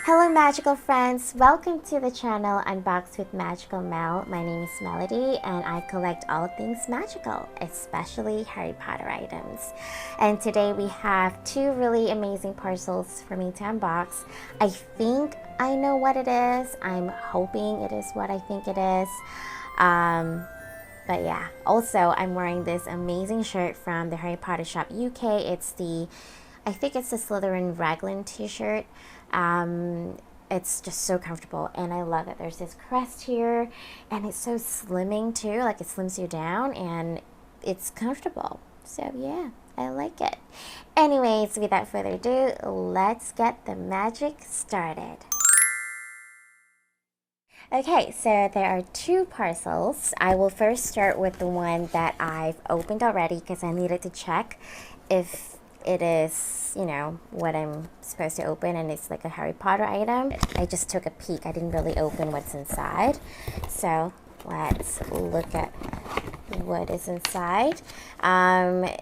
Hello magical friends, welcome to the channel Unbox with Magical Mel. My name is Melody and I collect all things magical, especially Harry Potter items. And today we have two really amazing parcels for me to unbox. I think I know what it is. I'm hoping it is what I think it is. But yeah, also I'm wearing this amazing shirt from the Harry Potter shop UK. I think it's the Slytherin Raglan t-shirt. It's just so comfortable and I love it. There's this crest here and it's so slimming too, like it slims you down and it's comfortable. So yeah, I like it. Anyways, without further ado, let's get the magic started. Okay, so there are two parcels. I will first start with the one that I've opened already because I needed to check if it is, you know, what I'm supposed to open, and it's like a Harry Potter item. I just took a peek. I didn't really open what's inside. So let's look at what is inside. I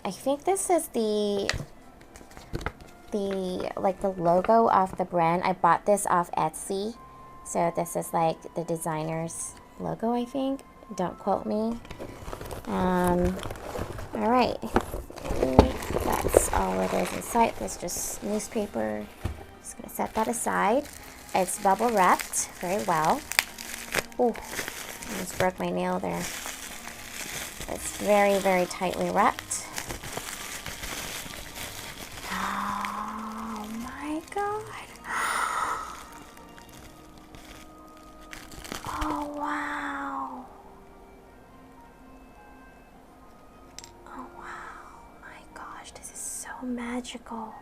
think this is the logo of the brand. I bought this off Etsy. So this is like the designer's logo, I think. Don't quote me. All right. That's all it is inside. There's just newspaper. Just gonna set that aside. It's bubble wrapped very well. Oh, I just broke my nail there. It's very, very tightly wrapped. Oh my god. Oh wow. Oh wow. My gosh, this is so magical.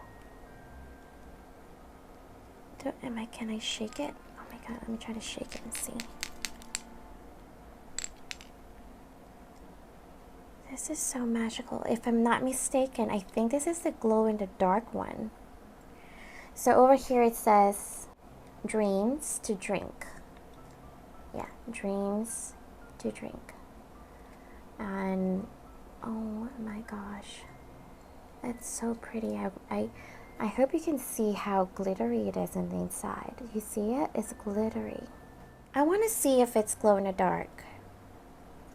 Can I shake it? Oh my god, let me try to shake it and see. This is so magical. If I'm not mistaken, I think this is the glow in the dark one. So over here it says dreams to drink. Yeah, dreams to drink. And oh my gosh, that's so pretty. I hope you can see how glittery it is on the inside. You see it? It's glittery. I want to see if it's glow in the dark.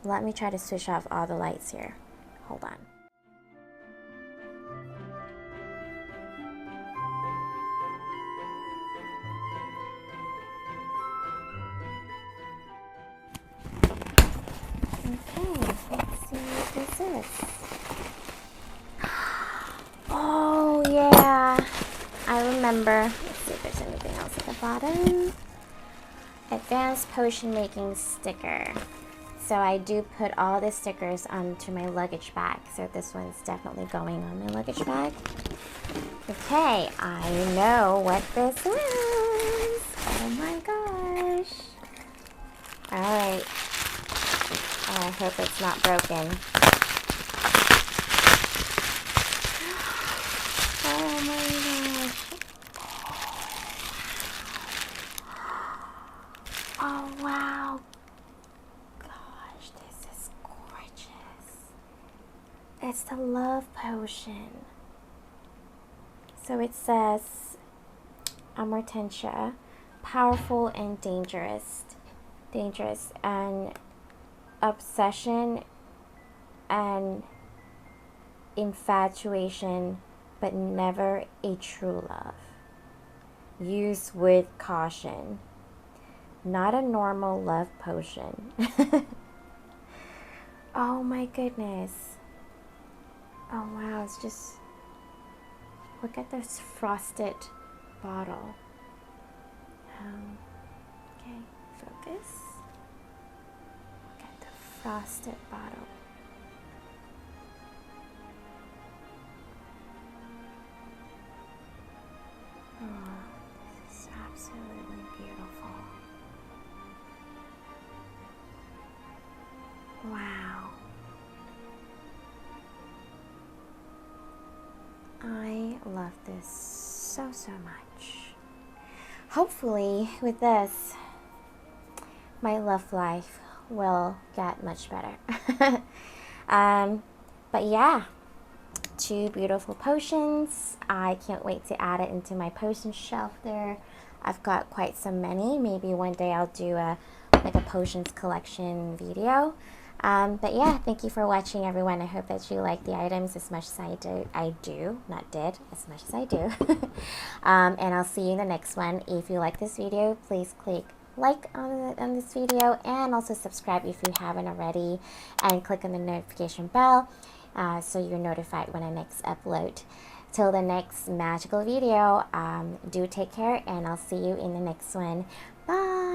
Let me try to switch off all the lights here. Hold on. Okay, let's see what this is. Oh yeah, I remember. Let's see if there's anything else at the bottom. Advanced potion making sticker. So I do put all the stickers onto my luggage bag. So this one's definitely going on my luggage bag. Okay, I know what this is. Oh my gosh. Alright. Oh, I hope it's not broken. Oh my gosh. Oh wow. Gosh, this is gorgeous. It's the love potion. So it says Amortentia, powerful and dangerous, and obsession and infatuation, but never a true love. Use with caution. Not a normal love potion. Oh my goodness. Oh wow, it's just, look at this frosted bottle. Okay, focus. Look at the frosted bottle. Oh, this is absolutely beautiful. Wow. I love this so much. Hopefully with this, my love life will get much better. But yeah, 2 beautiful potions. I can't wait to add it into my potion shelf there. I've got quite so many. Maybe one day I'll do a potions collection video. But yeah, thank you for watching, everyone. I hope that you like the items as much as I do, not did, as much as I do. And I'll see you in the next one. If you like this video, please click like on this video, and also subscribe if you haven't already, and click on the notification bell so you're notified when I next upload. Till the next magical video, do take care, and I'll see you in the next one. Bye!